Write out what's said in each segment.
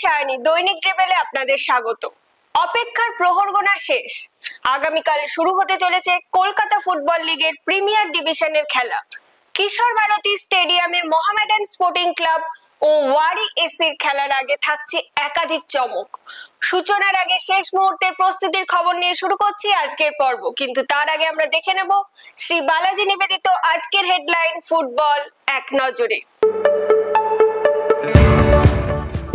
সায়নী, দৈনিক রেবেলে আপনাদের স্বাগত। অপেক্ষার প্রহর গোনা শেষ। আগামীকাল শুরু হতে চলেছে কলকাতা ফুটবল লিগের প্রিমিয়ার ডিভিশনের খেলা। কিশোর ভারতী স্টেডিয়ামে মোহামেডান স্পোর্টিং ক্লাব ও ওয়ারি এসির খেলার আগে থাকছে একাধিক চমক। সূচনার আগে শেষ মুহূর্তের প্রস্তুতির খবর নিয়ে শুরু করছি আজকের পর্ব, কিন্তু তার আগে আমরা দেখে নেব শ্রী বালাজি নিবেদিত আজকের হেডলাইন ফুটবল এক নজরে।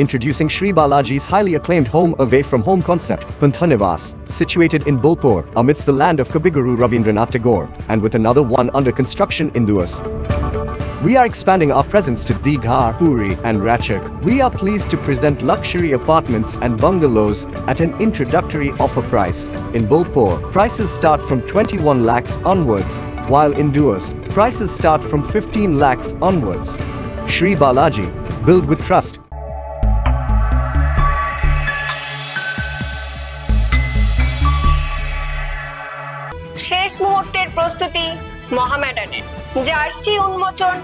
Introducing Sri Balaji's highly acclaimed home away from home concept, Panthanivas, situated in Bolpur amidst the land of Kabiguru Rabindranath Tagore, and with another one under construction in Duas. We are expanding our presence to Digha, Puri and Ratchak. We are pleased to present luxury apartments and bungalows at an introductory offer price. In Bolpur, prices start from 21 lakhs onwards, while in Duas, prices start from 15 lakhs onwards. Sri Balaji, build with trust. শেষ মুহূর্তের প্রস্তুতি মোহামেডানের, jersey উন্মোচন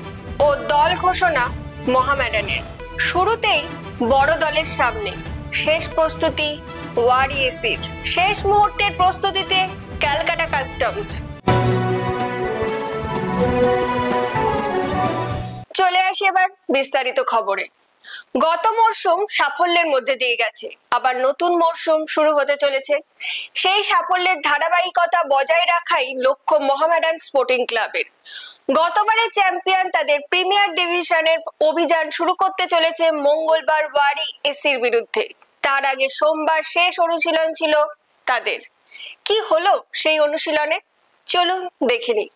ও দল ঘোষণা মোহামেডানের। শুরুতেই বড় দলের সামনে শেষ প্রস্তুতি ওয়ারি এসির। শেষ মুহূর্তের প্রস্তুতিতে ক্যালকাটা কাস্টমস। চলে আসি এবার বিস্তারিত খবরে। গত মরশুম সাফল্যের মধ্যে দিয়ে গেছে, আবার নতুন মরশুম শুরু হতে চলেছে। সেই সাফল্যের ধারাবাহিকতা বজায় রাখাই লক্ষ্য মোহামেডান স্পোর্টিং ক্লাবের। গতবারের চ্যাম্পিয়ন তাদের প্রিমিয়ার ডিভিশনের অভিযান শুরু করতে চলেছে মঙ্গলবার ওয়ারি এসির বিরুদ্ধে। তার আগে সোমবার শেষ অনুশীলন ছিল তাদের। কি হলো সেই অনুশীলনে, চলুন দেখে নিই।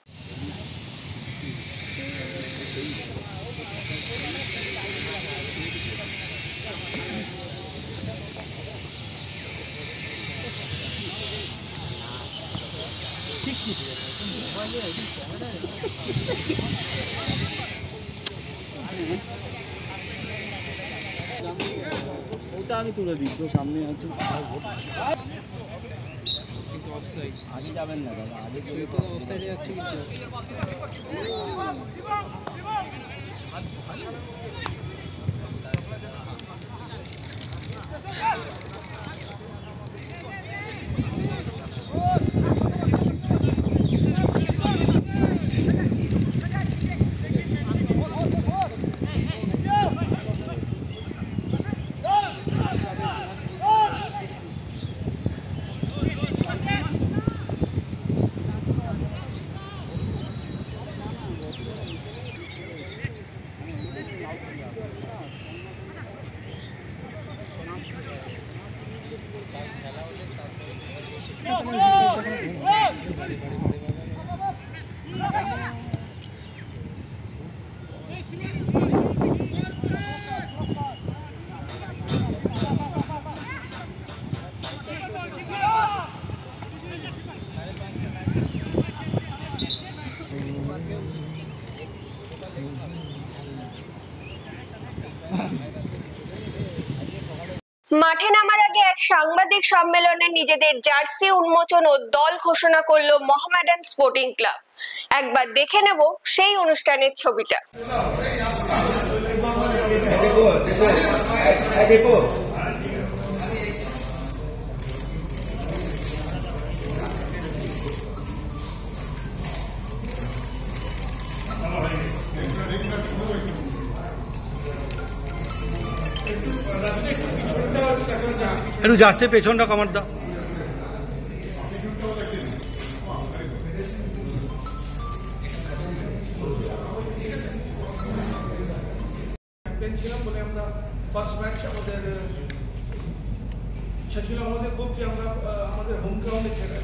ওটা আমি তুলে দিচ্ছি, সামনে আছে আগে যাবেন না দাদা, আগে তো অফসাইডে যাচ্ছে কিন্তু মাঠে নামার আগে এক সাংবাদিক সম্মেলনে নিজেদের জার্সি উন্মোচন ও দল ঘোষণা করলো মোহামেডান স্পোর্টিং ক্লাব। একবার দেখে নেব সেই অনুষ্ঠানের ছবিটা। একটু জার্সি পেছনটা কামার দাও। ছিলাম বলে আমরা ফার্স্ট ম্যাচ আমাদের ইচ্ছা ছিল আমাদের খুব কি আমরা আমাদের হোম গ্রাউন্ডে খেলা,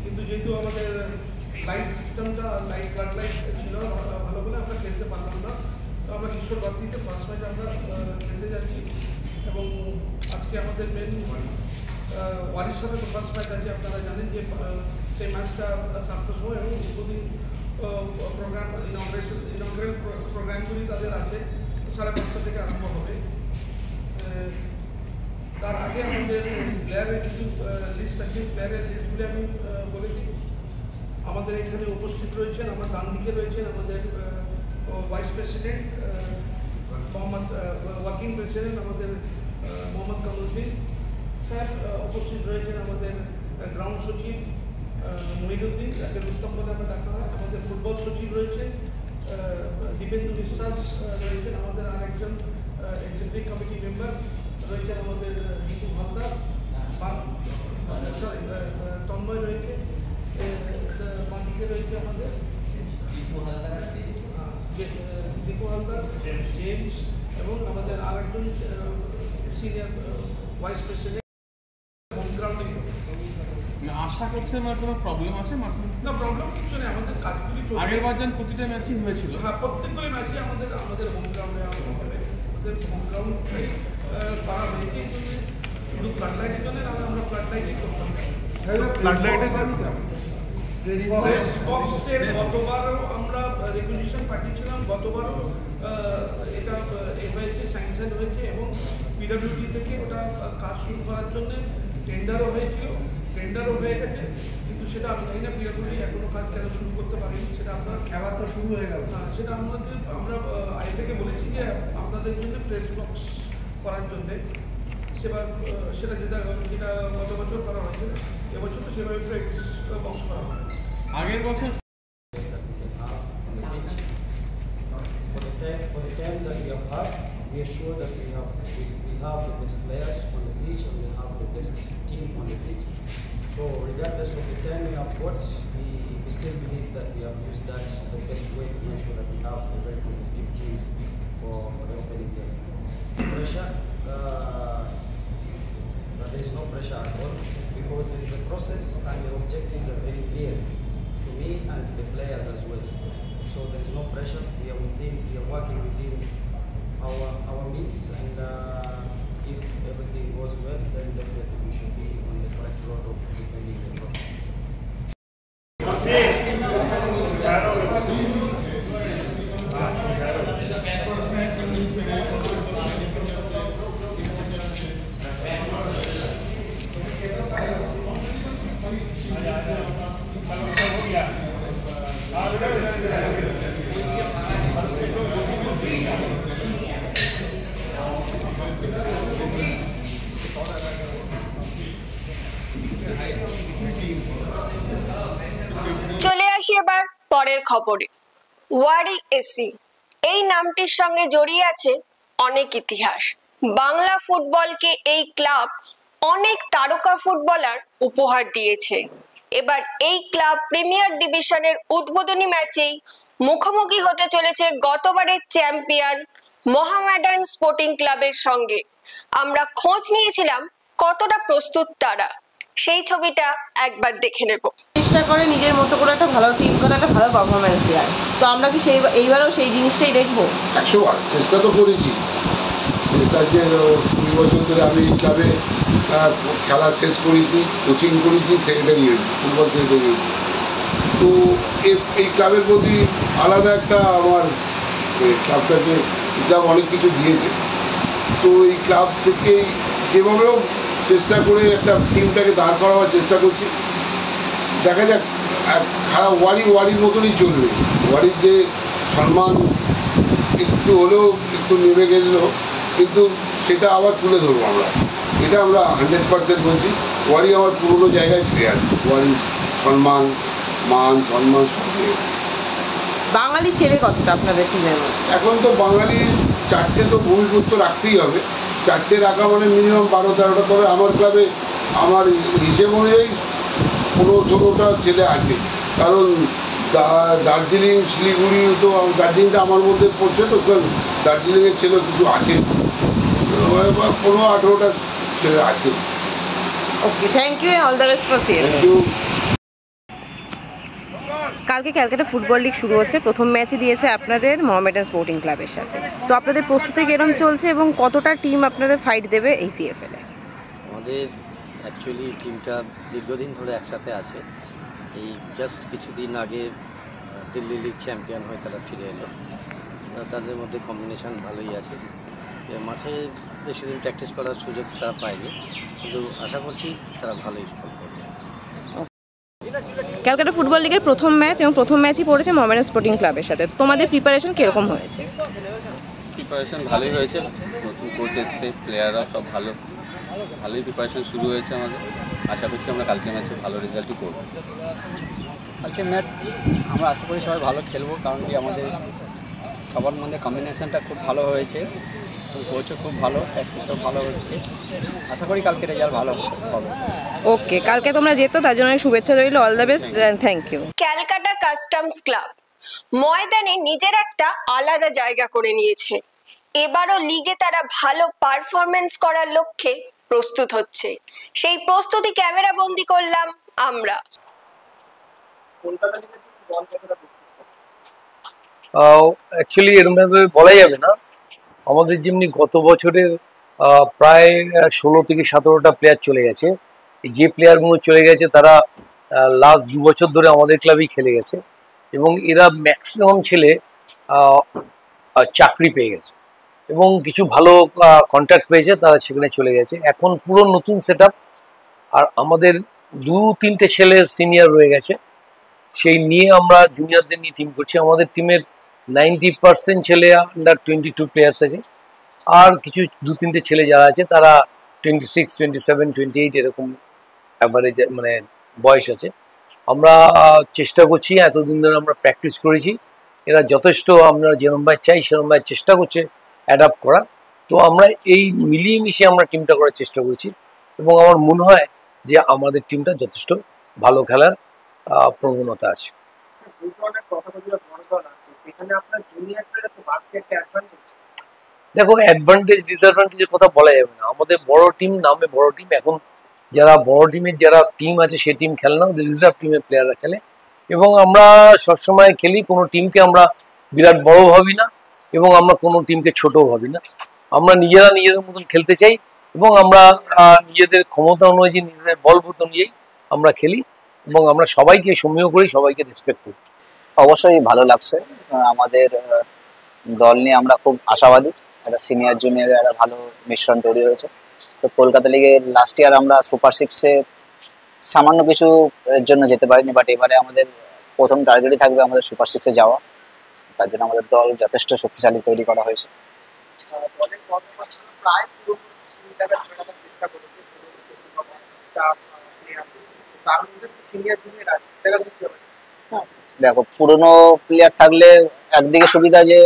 কিন্তু যেহেতু আমাদের লাইট সিস্টেমটা লাইট গার্ড লাইট ছিল ভালো বলে আমরা খেলতে পারলাম না। তো আমরা কিশোর ভারতীতে ফার্স্ট ম্যাচ আমরা খেলতে যাচ্ছি এবং আজকে আমাদের মেন ওয়ারির সাথে তো ফার্স্ট ম্যাচ আছে। আপনারা জানেন যে সেই ম্যাচটা 7টার সময় এবং উদ্বোধনী প্রোগ্রাম ইনগ্রেশন প্রোগ্রামগুলি তাদের আছে 5:30 থেকে আরম্ভ হবে। তার আগে আমাদের প্লেয়ারের কিছু লিস্ট আছে, প্লেয়ারের লিস্টগুলি আমি বলেছি। আমাদের এখানে উপস্থিত রয়েছেন, আমার ডান দিকে রয়েছেন আমাদের vice president Mohammad working president আমাদের মোহাম্মদ কামরুদ্দিন স্যার উপস্থিত রয়েছেন, আমাদের গ্রাউন্ড সচিব মহিনুদ্দিন, যাকে রুস্তম বলে আমরা ডাকা হয়, আমাদের ফুটবল সচিব রয়েছে দীপেন্দু বিশ্বাস রয়েছেন, আমাদের আরেকজন এক্সিকিউটিভ কমিটি মেম্বার রয়েছেন আমাদের ঋতু হালদার, সরি তন্ময় রয়েছে, বাকিতে রয়েছে আমাদের দীপু হালদার, জেমস এবং আমাদের আরেকজন senior vice president home grounding. আশা করছেন আমার কোনো প্রবলেম আছে? না, প্রবলেম কিছু নেই, আমাদের কাজগুলি চলছে। আগের বার যেন প্রতিটা ম্যাচই হয়েছিল। হ্যাঁ, প্রত্যেকগুলি ম্যাচই আমাদের হোম গ্রাউন্ডে আমাদের হোম গ্রাউন্ডে করা হয়েছে। এই জন্য শুধু ফ্লাড লাইটের জন্য না, আমরা ফ্লাড লাইটই করতাম। গতবারও আমরা রেগুলেশন পাঠিয়েছিলাম, গতবারও এটা হয়েছে, স্যাংশন হয়েছে এবং পিডব্লিউডি থেকে ওটা কাজ শুরু করার জন্য টেন্ডারও হয়েছিল, টেন্ডারও হয়ে গেছে, কিন্তু সেটা আমি জানি না পিডব্লিউডি এখনো কাজ কেন শুরু করতে পারেনি। সেটা আপনার খেলা তো শুরু হয়ে গেল। হ্যাঁ, সেটা আমরা আইএফএকে বলেছি যে আপনাদের জন্য প্রেস বক্স করার জন্যে, সেটা যেটা গত বছর করা হয়েছে, এবছর তো সেভাবে প্রেস বক্স করা হয়। আগের বছর For the times that we have had, we are sure that we have the best players on the pitch and we have the best team on the pitch. So regardless of the time we have got, we still believe that we have used that the best way to make sure that we have a very competitive team for the opening game. Pressure, there is no pressure at all because there is a process and the objectives are very clear to me and the players as well. So there is no pressure. We are working within our means, and if everything goes well, then definitely we should be on the correct road of defending the trophy. চলে আসি এবার পরের খবরে। ওয়ারি AC এই নামটির সঙ্গে জড়িয়ে আছে অনেক ইতিহাস। বাংলা ফুটবলকে এই ক্লাব অনেক তারকা ফুটবলার উপহার দিয়েছে। এবার এই ক্লাব প্রিমিয়ার ডিভিশনের উদ্বোধনী ম্যাচেই মুখোমুখি হতে চলেছে গতবারের চ্যাম্পিয়ন মোহামেডান স্পোর্টিং ক্লাবের সঙ্গে। আমরা খোঁজ নিয়েছিলাম কতটা প্রস্তুত তারা, সেই ছবিটা একবার দেখে নেব। চেষ্টা করে নিজের মতো করে একটা ভালো টিম করে একটা ভালো পারফরমেন্স দেওয়ার, তো আমরা কি এইবারও সেই জিনিসটাই দেখবো? 100বার চেষ্টা তো করেছি। চেষ্টাকে 2 বছর ধরে আমি এই ক্লাবে খেলা শেষ করেছি, কোচিং করেছি, সেক্রেটারি হয়েছি, ফুটবল সেক্রেটারি হয়েছি। তো এই ক্লাবের প্রতি আলাদা একটা আমার ক্লাবটাকে ক্লাব অনেক কিছু দিয়েছে। তো এই ক্লাব থেকে যেভাবেও চেষ্টা করে একটা টিমটাকে দাঁড় করাবার চেষ্টা করছি। দেখা যাক, খারাপ ওয়ারির মতনই চলবে। ওয়ারির যে সম্মান একটু হলেও একটু নেমে গেছিলো, কিন্তু সেটা আবার তুলে ধরবো আমরা। এটা আমরা 100% বলছি, ওয়ারি আমার পুরোনো জায়গায় ফিরে আসবে। ওয়ারির সম্মান, সম্মান সঙ্গে বাঙালি ছেলে কতটা আপনাদের টিমের মধ্যে? এখন তো বাঙালির 4টে তো ভূমিপুত্র রাখতেই হবে। 4টে রাখা মানে মিনিমাম 12-13টা। তবে আমার ক্লাবে আমার হিসেব অনুযায়ী 15-16টা ছেলে আছে, কারণ দার্জিলিং, শিলিগুড়ি, তো দার্জিলিংটা আমার মধ্যে পড়ছে, তো দার্জিলিংয়ের ছেলে কিছু আছে, 15-18টা ছেলে আছে। Okay, thank you, all the best for CFA. Thank you. কালকে ক্যালকাটা ফুটবল লিগ শুরু হচ্ছে, প্রথম ম্যাচই দিয়েছে আপনাদের মোহামেডান স্পোর্টিং ক্লাবের সাথে। তো আপনাদের প্রস্তুতি কিরকম চলছে এবং কতটা টিম আপনাদের ফাইট দেবে এই সিএফএল এ? আমাদের অ্যাকচুয়ালি টিমটা দীর্ঘদিন ধরে একসাথে আছে। এই জাস্ট কিছুদিন আগে দিল্লি লিগ চ্যাম্পিয়ন হয়ে তারা ফিরে এলো। তাদের মধ্যে কম্বিনেশন ভালোই আছে। মাঠে বেশি দিন প্র্যাকটিস করার সুযোগ তারা পায়নি, কিন্তু আশা করছি তারা ভালোই ফল করবে। ক্যালকাটা ফুটবল লিগের প্রথম ম্যাচ এবং প্রথম ম্যাচই পড়েছে মোহামেডান স্পোর্টিং ক্লাবের সাথে। তোমাদের প্রিপারেশন কিরকম হয়েছে? প্রিপারেশন ভালোই হয়েছে, নতুন কোচ এসছে, প্লেয়াররা সব ভালোই প্রিপারেশন শুরু হয়েছে আমাদের। আশা করছি আমরা কালকে ম্যাচে ভালো রেজাল্টই করবো। কালকে ম্যাচ আমরা আশা করি সবাই ভালো খেলবো, কারণ কি আমাদের সবার মধ্যে কম্বিনেশনটা খুব ভালো হয়েছে, কোচও খুব ভালো, প্র্যাকটিসও ভালো হচ্ছে। আশা করি কালকে রেজাল্ট ভালো হবে। ওকে, কালকে তোমরা যেত, তার জন্য শুভেচ্ছা রইল। All the best, thank you. Calcutta customs club ময়দানে নিজের একটা আলাদা জায়গা করে নিয়েছে। এবারও লিগে তারা ভালো পারফরমেন্স করার লক্ষ্যে প্রস্তুত হচ্ছে। সেই প্রস্তুতি ক্যামেরা বন্দি করলাম আমরা। অ্যাকচুয়ালি এরকম ভাবে বলা যাবে না। আমাদের যেমনি গত বছরের প্রায় 16 থেকে 17টা প্লেয়ার চলে গেছে। যে প্লেয়ারগুলো চলে গেছে তারা লাস্ট 2 বছর ধরে আমাদের ক্লাবেই খেলে গেছে, এবং এরা ম্যাক্সিমাম ছেলে চাকরি পেয়ে গেছে এবং কিছু ভালো কন্ট্রাক্ট পেয়েছে, তারা সেখানে চলে গেছে। এখন পুরো নতুন সেট আপ, আর আমাদের 2-3টে ছেলে সিনিয়র রয়ে গেছে, সেই নিয়ে আমরা জুনিয়রদের নিয়ে টিম করছি। আমাদের টিমের 90% ছেলে আন্ডার 22 প্লেয়ার্স আছে, আর কিছু 2-3টে ছেলে যারা আছে তারা 26, 27, 28 এরকম অ্যাভারেজ মানে বয়স আছে। আমরা চেষ্টা করছি, এতদিন ধরে আমরা প্র্যাকটিস করেছি, এরা যথেষ্ট আমরা যেরমভাবে চাই সেরমভাবে চেষ্টা করছে অ্যাডাপ্ট করার। তো আমরা এই মিলিয়ে মিশিয়ে আমরা টিমটা করার চেষ্টা করছি, এবং আমার মনে হয় যে আমাদের টিমটা যথেষ্ট ভালো খেলার প্রবণতা আছে। দেখো, অ্যাডভান্টেজ ডিসঅ্যাডভান্টেজের কথা বলা যাবে না। আমাদের বড় টিম, নামে বড় টিম। এখন যারা বড় টিমের যারা টিম আছে সে টিম খেলে না, ওদের রিজার্ভ টিমের প্লেয়াররা খেলে, এবং আমরা সবসময় খেলি। কোনো টিমকে আমরা বিরাট বড় ভাবি না, এবং আমরা কোনো টিমকে ছোটও ভাবি না। আমরা নিজেদের মতন খেলতে চাই, এবং আমরা নিজেদের ক্ষমতা অনুযায়ী, নিজেদের বলবুত অনুযায়ী আমরা খেলি, এবং আমরা সবাইকে সমীহ করি, সবাইকে রেসপেক্ট করি। অবশ্যই ভালো লাগছে। আমাদের দল নিয়ে আমরা খুব আশাবাদী। একটা সিনিয়র জুনিয়রের একটা ভালো মিশ্রণ তৈরি হয়েছে। তো কলকাতা লিগে লাস্ট ইয়ার আমরা সুপার 6-এ সামান্য কিছু জন্য যেতে পারিনি, বাট এবারে আমাদের প্রথম টার্গেটই থাকবে আমাদের সুপার 6-এ যাওয়া। তার জন্য আমাদের দল যথেষ্ট শক্তিশালী তৈরি করা হয়েছে। দেখো, পুরনো প্লেয়ার থাকলে একদিকে সুবিধা যে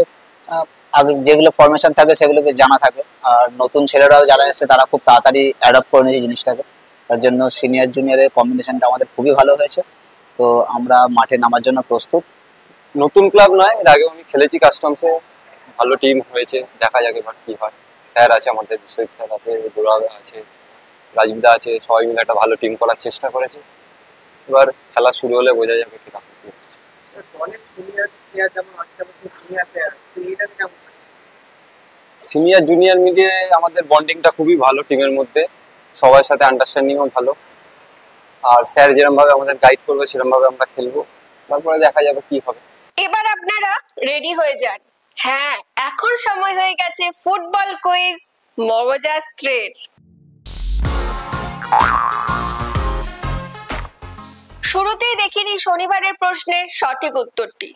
আগে যেগুলো ফরমেশন থাকে সেগুলোকে জানা থাকে, আর নতুন ছেলেরাও যারা এসেছে তারা খুব তাড়াতাড়ি অ্যাডপ্ট করে নিয়েছে জিনিসটাকে। তার জন্য সিনিয়র জুনিয়রের কম্বিনেশনটা আমাদের খুবই ভালো হয়েছে। তো আমরা মাঠে নামার জন্য প্রস্তুত। নতুন ক্লাব নয়, এর আগেও আমি খেলেছি কাস্টমসে, ভালো টিম হয়েছে, দেখা যাক এবার কি হয়। স্যার আছে আমাদের, বিশ্বজিৎ স্যার আছে, দুরা আছে, রাজবিদা আছে, সবাই মিলে একটা ভালো টিম করার চেষ্টা করেছে। এবার খেলা শুরু হলে বোঝা যাবে কি রকম কি হচ্ছে। সিনিয়র জুনিয়র মিলিয়ে আমাদের বন্ডিংটা খুবই ভালো টিমের মধ্যে, সবার সাথে আন্ডারস্ট্যান্ডিংও ভালো, আর স্যার যেরকম ভাবে আমাদের গাইড করবে সেরকম ভাবে আমরা খেলবো, তারপরে দেখা যাবে কি হবে। এবার আপনারা রেডি হয়ে যান। হ্যাঁ, এখন সময় হয়ে গেছে ফুটবল কুইজ মগজাস্ত্রের। শুরুতেই দেখিনি শনিবারের প্রশ্নের সঠিক উত্তরটি।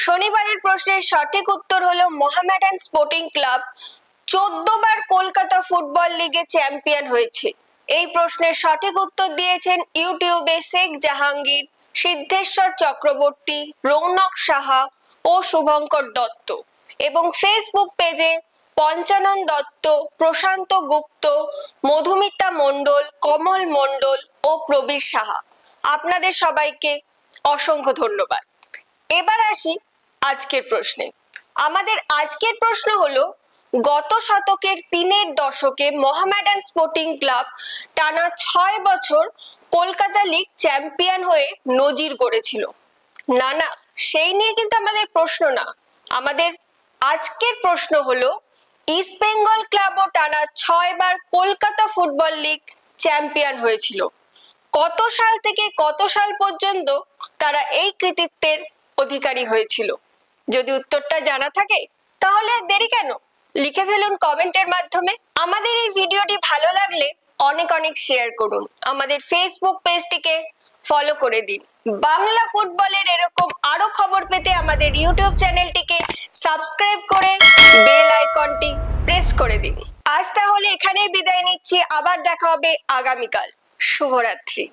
শনিবারের প্রশ্নের সঠিক উত্তর হলো মোহামেডান স্পোর্টিং ক্লাব 14 বার কলকাতা ফুটবল লিগে চ্যাম্পিয়ন হয়েছে। এই প্রশ্নের সঠিক উত্তর দিয়েছেন ইউটিউবে শেখ জাহাঙ্গীর, সিদ্ধেশ্বর চক্রবর্তী, রৌনক সাহা ও শুভঙ্কর দত্ত, এবং ফেসবুক পেজে পঞ্চানন দত্ত, প্রশান্ত গুপ্ত, মধুমিতা মণ্ডল, কমল মণ্ডল ও প্রবীর সাহা। আপনাদের সবাইকে অসংখ্য ধন্যবাদ। এবার আসি আজকের প্রশ্নে। আমাদের আজকের প্রশ্ন হলো, গত শতকের 3-এর দশকে মোহামেডান স্পোর্টিং ক্লাব টানা 6 বছর কলকাতা লিগ চ্যাম্পিয়ন হয়ে নজির গড়েছিল। না, সেই নিয়ে কিন্তু আমাদের প্রশ্ন না। আমাদের আজকের প্রশ্ন হলো, ইস্ট বেঙ্গল ক্লাবও টানা 6 বার কলকাতা ফুটবল লিগ চ্যাম্পিয়ন হয়েছিল। কত সাল থেকে কত সাল পর্যন্ত তারা এই কৃতিত্বের অধিকারী হয়েছিল? যদি উত্তরটা জানা থাকে তাহলে দেরি কেন, লিখে ফেলুন কমেন্টের মাধ্যমে। আমাদের এই ভিডিওটি ভালো লাগলে অনেক শেয়ার করুন। আমাদের ফেসবুক পেজটিকে ফলো করে দিন। বাংলা ফুটবলের এরকম আরো খবর পেতে আমাদের ইউটিউব চ্যানেলটিকে সাবস্ক্রাইব করে বেল আইকনটি প্রেস করে দিন। আজ তাহলে এখানেই বিদায় নিচ্ছি, আবার দেখা হবে আগামীকাল। শুভরাত্রি।